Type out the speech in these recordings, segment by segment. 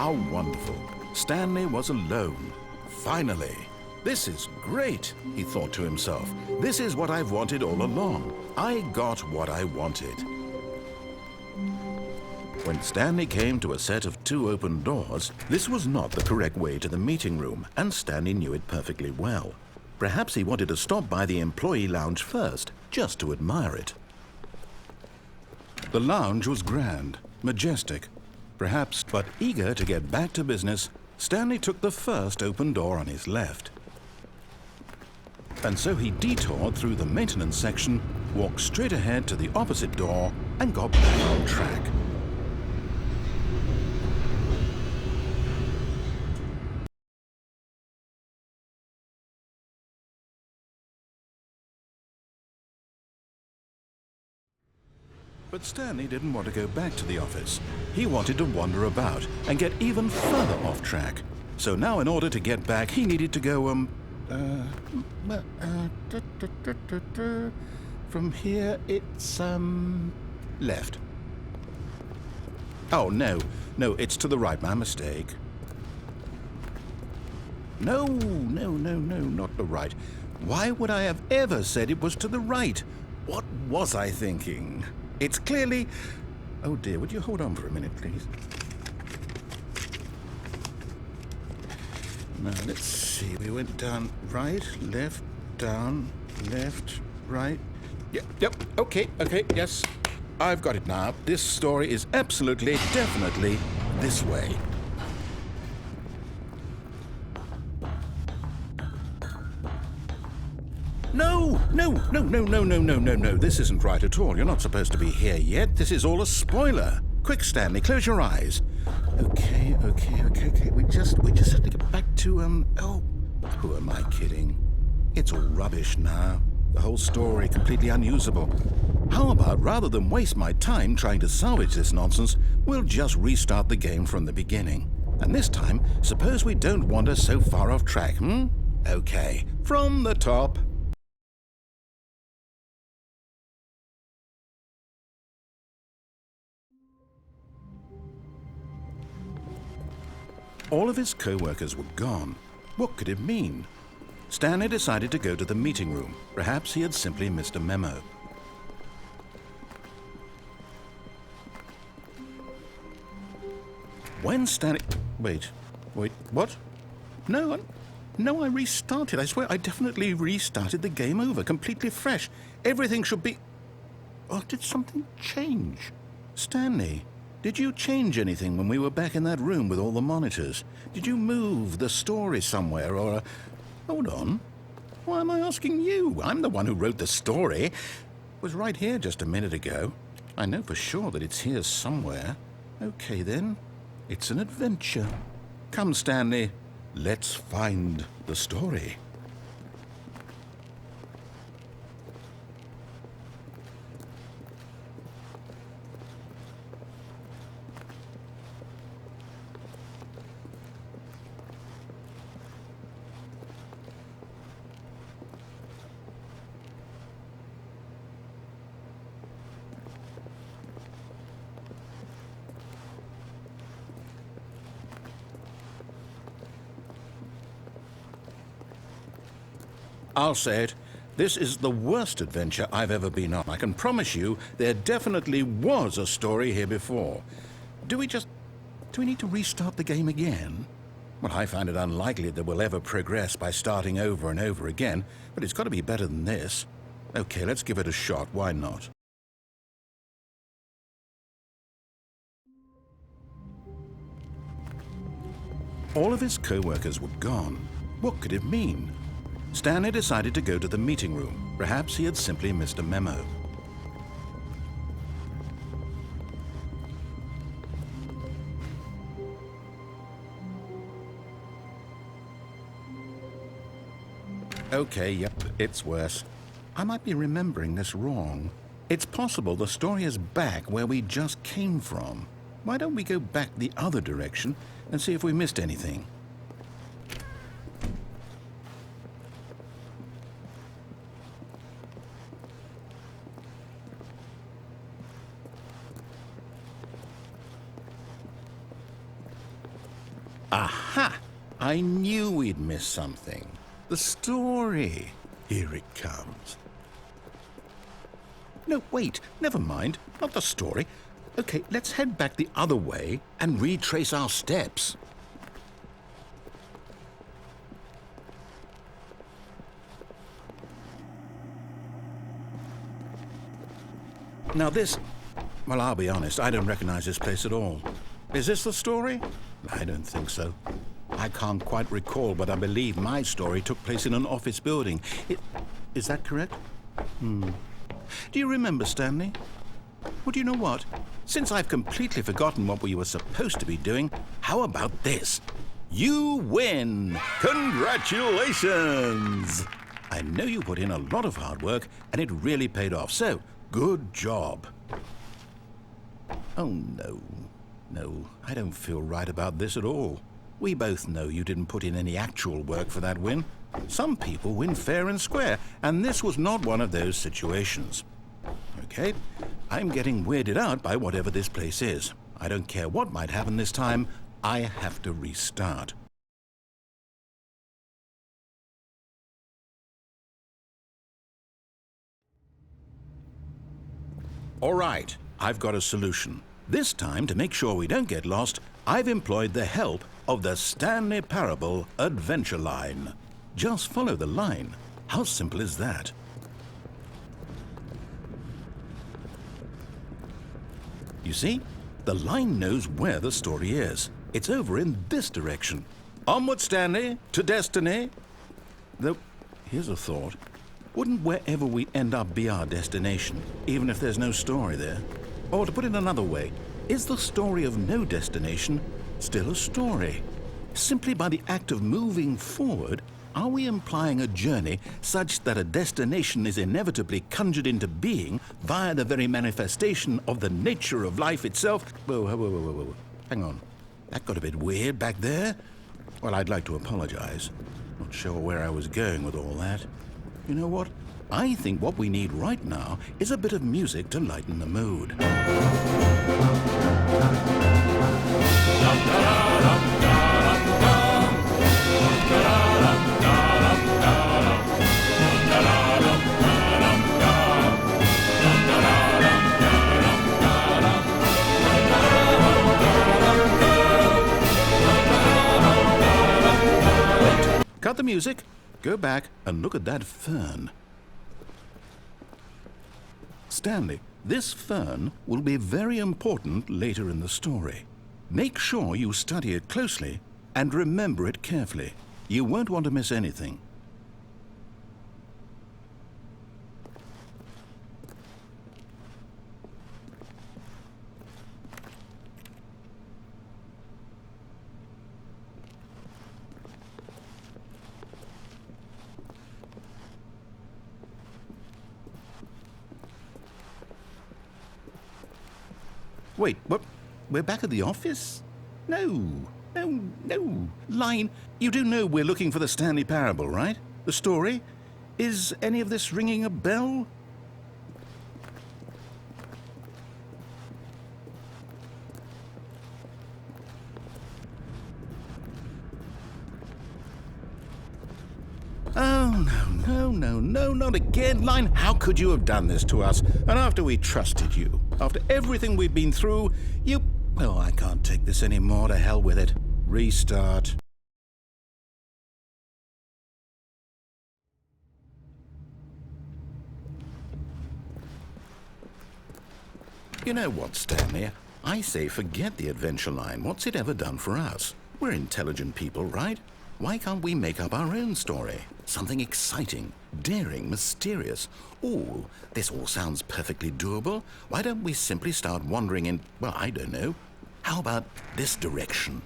How wonderful. Stanley was alone. Finally. This is great, he thought to himself. This is what I've wanted all along. I got what I wanted. When Stanley came to a set of 2 open doors, this was not the correct way to the meeting room, and Stanley knew it perfectly well. Perhaps he wanted to stop by the employee lounge first, just to admire it. The lounge was grand, majestic, perhaps, but eager to get back to business, Stanley took the first open door on his left. And so he detoured through the maintenance section, walked straight ahead to the opposite door, and got back on track. But Stanley didn't want to go back to the office. He wanted to wander about and get even further off track. So now in order to get back, he needed to go, from here it's, left. Oh, no, it's to the right, my mistake. No, not the right. Why would I have ever said it was to the right? What was I thinking? It's clearly... Oh dear, would you hold on for a minute, please? Now, let's see. We went down right, left, down, left, right. Yep, okay, yes. I've got it now. This story is absolutely, definitely this way. No. This isn't right at all. You're not supposed to be here yet. This is all a spoiler. Quick, Stanley, close your eyes. Okay. We just have to get back to, oh, who am I kidding? It's all rubbish now. The whole story completely unusable. How about, rather than waste my time trying to salvage this nonsense, we'll just restart the game from the beginning. And this time, suppose we don't wander so far off track, Okay, from the top. All of his co-workers were gone. What could it mean? Stanley decided to go to the meeting room. Perhaps he had simply missed a memo. When Stanley... Wait, what? No, I restarted. I swear I definitely restarted the game over, completely fresh. Everything should be... Oh, did something change? Stanley, did you change anything when we were back in that room with all the monitors? Did you move the story somewhere or... Hold on. Why am I asking you? I'm the one who wrote the story. It was right here just a minute ago. I know for sure that it's here somewhere. Okay, then. It's an adventure. Come, Stanley. Let's find the story. I'll say it. This is the worst adventure I've ever been on. I can promise you there definitely was a story here before. Do we need to restart the game again? Well, I find it unlikely that we'll ever progress by starting over and over again, but it's got to be better than this. Okay, let's give it a shot. Why not? All of his co-workers were gone. What could it mean? Stanley decided to go to the meeting room. Perhaps he had simply missed a memo. Okay, yep, it's worse. I might be remembering this wrong. It's possible the story is back where we just came from. Why don't we go back the other direction and see if we missed anything? Aha! I knew we'd miss something. The story. Here it comes. No, wait, never mind. Not the story. Okay, let's head back the other way and retrace our steps. Now this... Well, I'll be honest, I don't recognize this place at all. Is this the story? I don't think so. I can't quite recall, but I believe my story took place in an office building. Is that correct? Do you remember, Stanley? Well, do you know what? Since I've completely forgotten what we were supposed to be doing, how about this? You win! Congratulations! I know you put in a lot of hard work, and it really paid off, so good job. Oh, no. No, I don't feel right about this at all. We both know you didn't put in any actual work for that win. Some people win fair and square, and this was not one of those situations. Okay, I'm getting weirded out by whatever this place is. I don't care what might happen this time. I have to restart. All right, I've got a solution. This time, to make sure we don't get lost, I've employed the help of the Stanley Parable Adventure Line. Just follow the line. How simple is that? You see, the line knows where the story is. It's over in this direction. Onward, Stanley, to destiny. Though, here's a thought. Wouldn't wherever we end up be our destination, even if there's no story there? Or to put it another way, is the story of no destination still a story? Simply by the act of moving forward, are we implying a journey such that a destination is inevitably conjured into being via the very manifestation of the nature of life itself? Whoa. Hang on. That got a bit weird back there. Well, I'd like to apologize. Not sure where I was going with all that. You know what? I think what we need right now is a bit of music to lighten the mood. Cut the music, go back and look at that fern. Stanley, this fern will be very important later in the story. Make sure you study it closely and remember it carefully. You won't want to miss anything. Wait, what? We're back at the office? No. Line, you do know we're looking for the Stanley Parable, right? The story? Is any of this ringing a bell? Oh, no, not again, Line. How could you have done this to us? And after we trusted you, after everything we've been through, you... Oh, I can't take this anymore. To hell with it. Restart. You know what, Stanley? I say forget the adventure line. What's it ever done for us? We're intelligent people, right? Why can't we make up our own story? Something exciting, daring, mysterious. Ooh, this all sounds perfectly doable. Why don't we simply start wandering in, well, I don't know. How about this direction?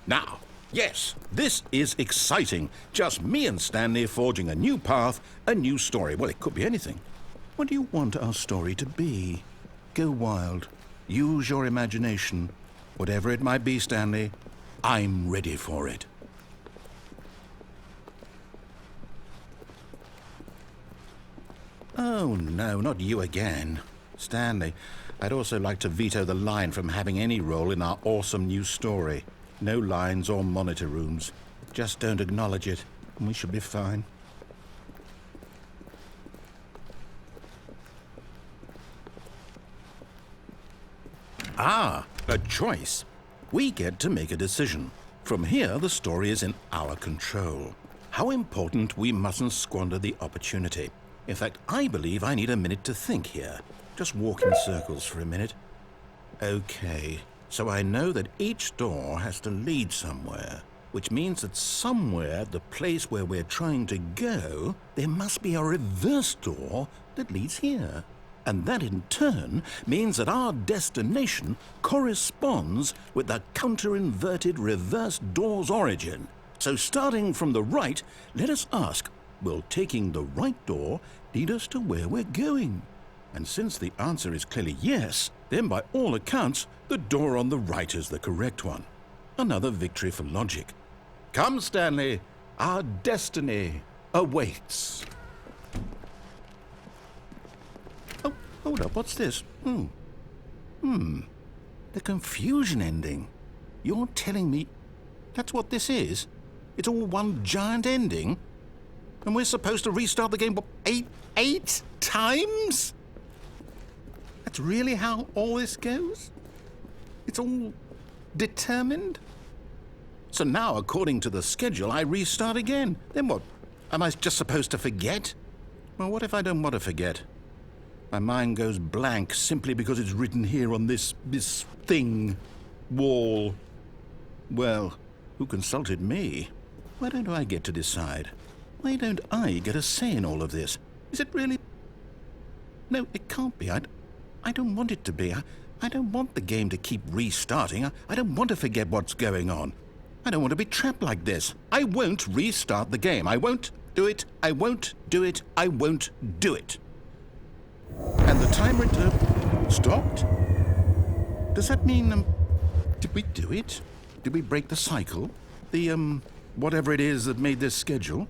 Now, yes, this is exciting. Just me and Stanley forging a new path, a new story. Well, it could be anything. What do you want our story to be? Go wild. Use your imagination. Whatever it might be, Stanley, I'm ready for it. Oh, no, not you again. Stanley, I'd also like to veto the line from having any role in our awesome new story. No lines or monitor rooms. Just don't acknowledge it, and we should be fine. Ah, a choice. We get to make a decision. From here, the story is in our control. How important, we mustn't squander the opportunity. In fact, I believe I need a minute to think here. Just walk in circles for a minute. Okay, so I know that each door has to lead somewhere, which means that somewhere, the place where we're trying to go, there must be a reverse door that leads here. And that in turn means that our destination corresponds with the counter-inverted reverse door's origin. So starting from the right, let us ask, will taking the right door lead us to where we're going? And since the answer is clearly yes, then by all accounts, the door on the right is the correct one. Another victory for logic. Come, Stanley, our destiny awaits. Oh, hold up, what's this? The confusion ending. You're telling me that's what this is? It's all one giant ending? And we're supposed to restart the game, what, eight times? That's really how all this goes? It's all determined? So now, according to the schedule, I restart again. Then what? Am I just supposed to forget? Well, what if I don't want to forget? My mind goes blank simply because it's written here on this thing, wall. Well, who consulted me? Why don't I get to decide? Why don't I get a say in all of this? Is it really? No, it can't be. I don't want it to be. I don't want the game to keep restarting. I don't want to forget what's going on. I don't want to be trapped like this. I won't restart the game. I won't do it. I won't do it. I won't do it. And the timer stopped? Does that mean, did we do it? Did we break the cycle? The, whatever it is that made this schedule?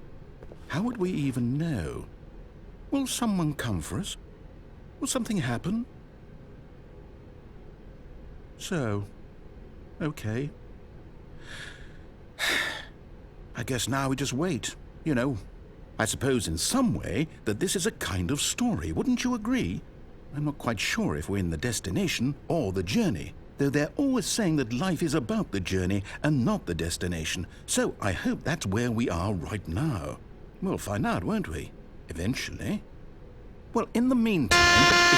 How would we even know? Will someone come for us? Will something happen? So, okay. I guess now we just wait, you know. I suppose in some way that this is a kind of story, wouldn't you agree? I'm not quite sure if we're in the destination or the journey, though they're always saying that life is about the journey and not the destination, so I hope that's where we are right now. We'll find out, won't we? Eventually. Well, in the meantime...